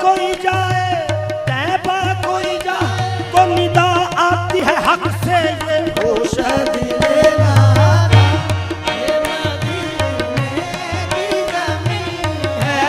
कोई जाए तैबा कोई जाए तो निदा आती है हक से ये होश दिले नादा ये मदीने की ज़मीं है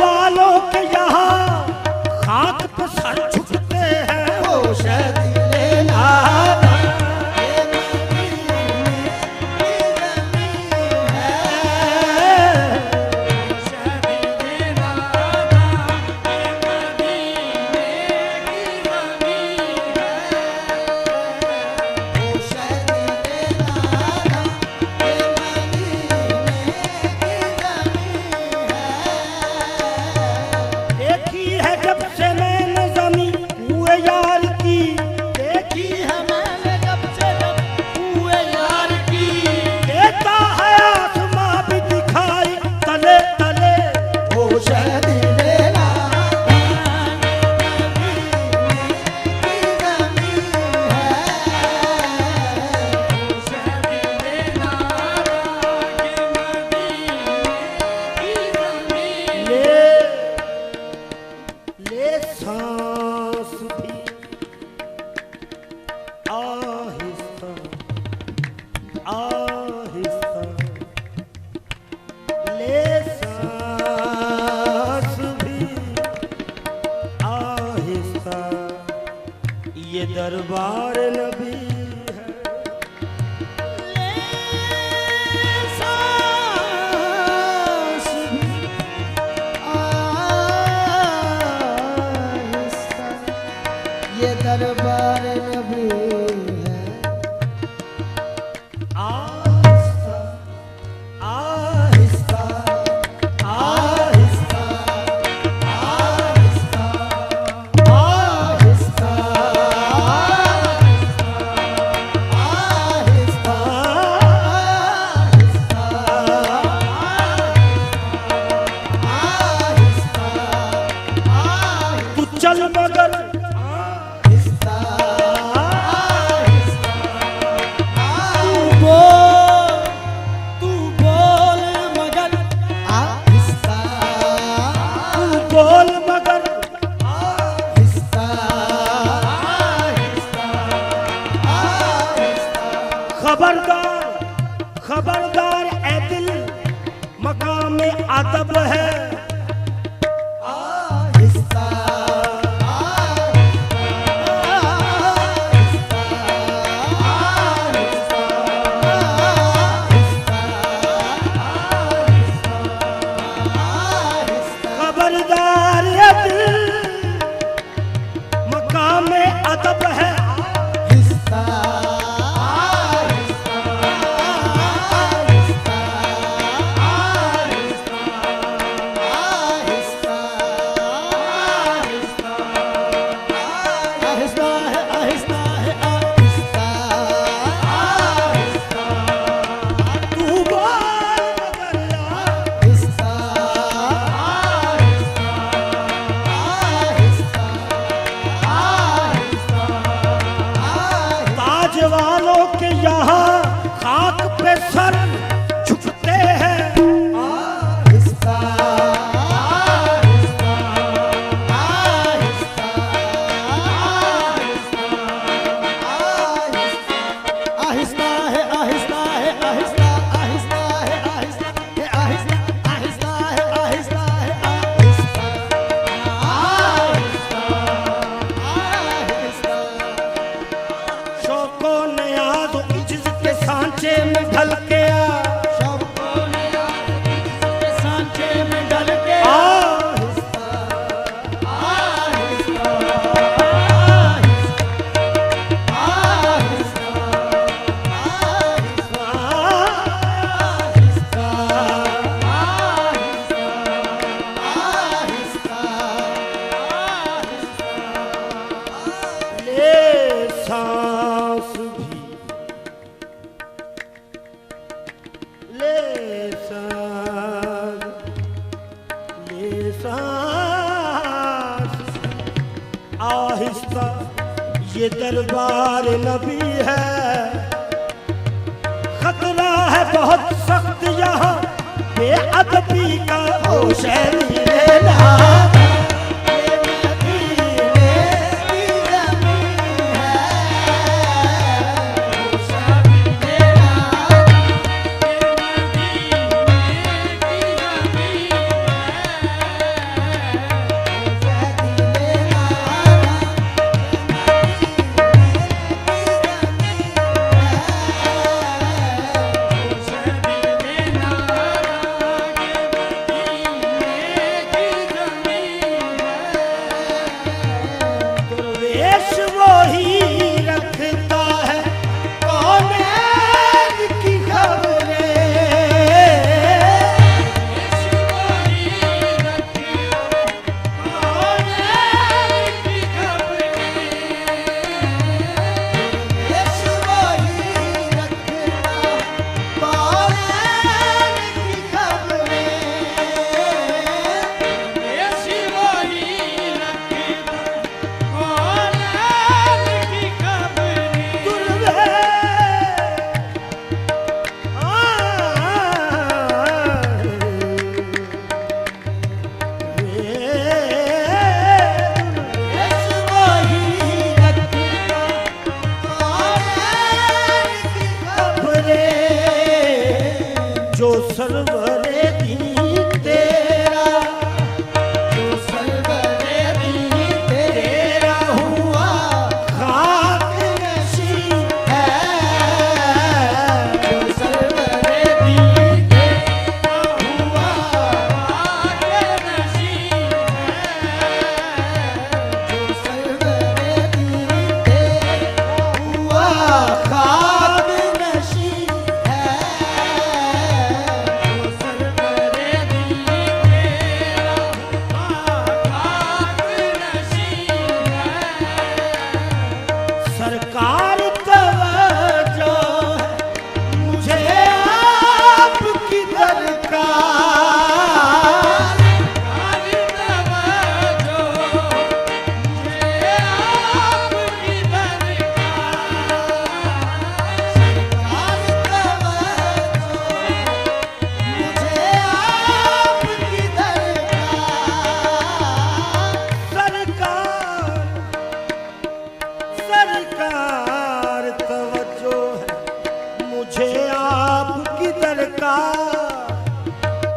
वालों के यहाँ खाक पे सर झुकते हैं होश दिले नादा ये मदीने की ज़मीं है होश दिले नादा ये मदीने की ज़मीं है होश दिले नादा ये मदीने की ज़मीं देखी है जब से मैंने ज़मीं हुए यार की देखी है मैंने जब से हुए यार की देता है आसमां भी दिखाई तले तले होश दिले नादा की ज़मीं है होश दिले नादा के मदीने की ज़मीं ले सांस भी आहिस्ता आहिस्ता ले सांस भी आहिस्ता ये दरबार नबी है ले सांस भी आहिस्ता ये दरबार नबी है आहिस्ता आहिस्ता आहिस्ता आहिस्ता आहिस्ता आहिस्ता आहिस्ता तू चल मगर तू बोल मगर आहिस्ता तू बोल मगर आहिस्ता आहिस्ता आहिस्ता खबरदार खबरदार ऐ दिल मकाम में अदब है खबरदार ये दिल मकाम में अदब है आहिस्ता आहिस्ता आहिस्ता आहिस्ता ले सांस ले सांस आहिस्ता ये दरबार नबी है, खतरा है बहुत सख्त यहाँ बेअदबी का ओ शहरी लेना।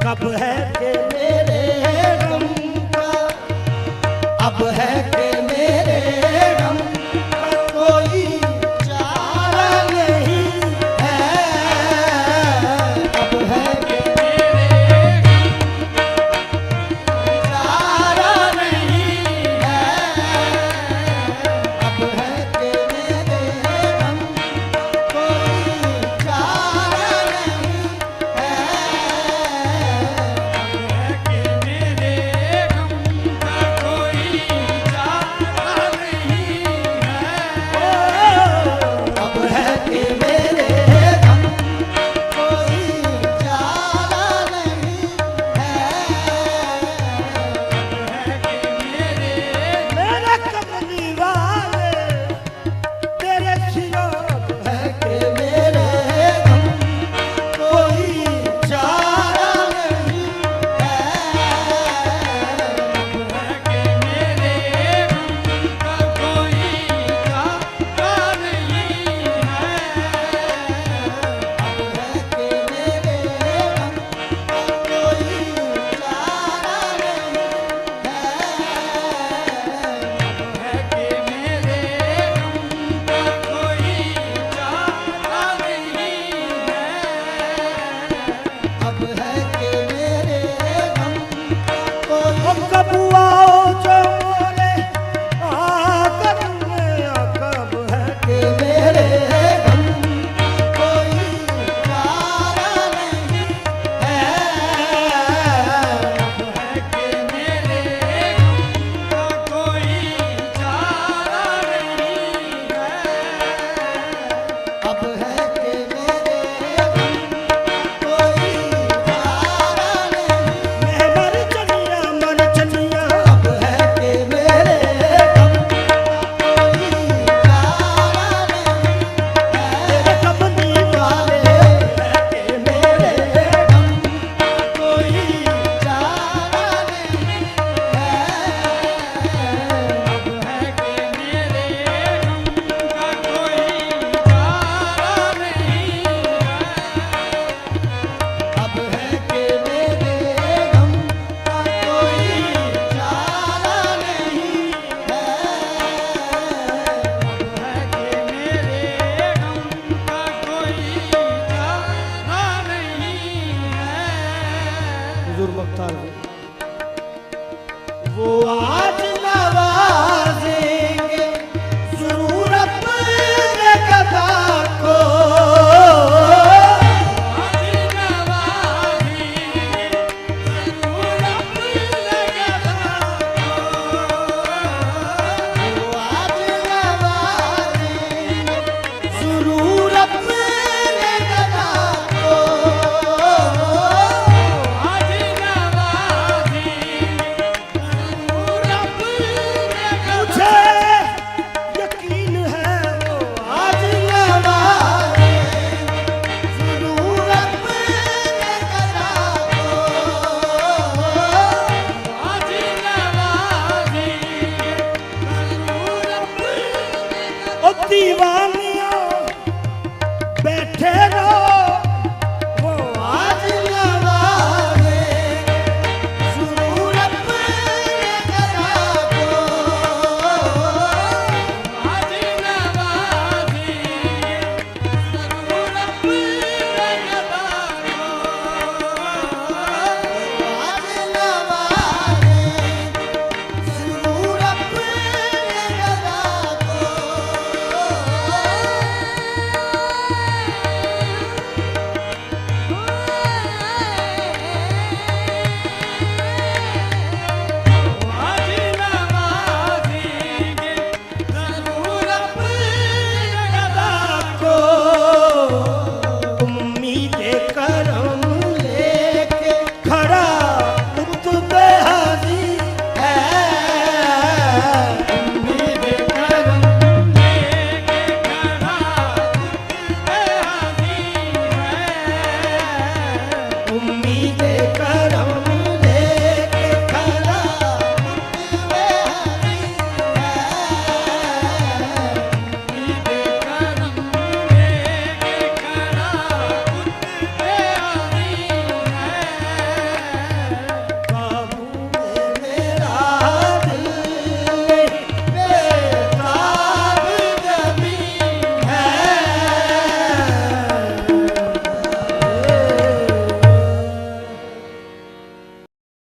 कब है कि मेरे गम का, अब है कि मेरे गम का कोई चारा नहीं है, अब है कि मेरे गम चारा नहीं है, अब है कि मेरे गम कोई चारा नहीं है, अब ताला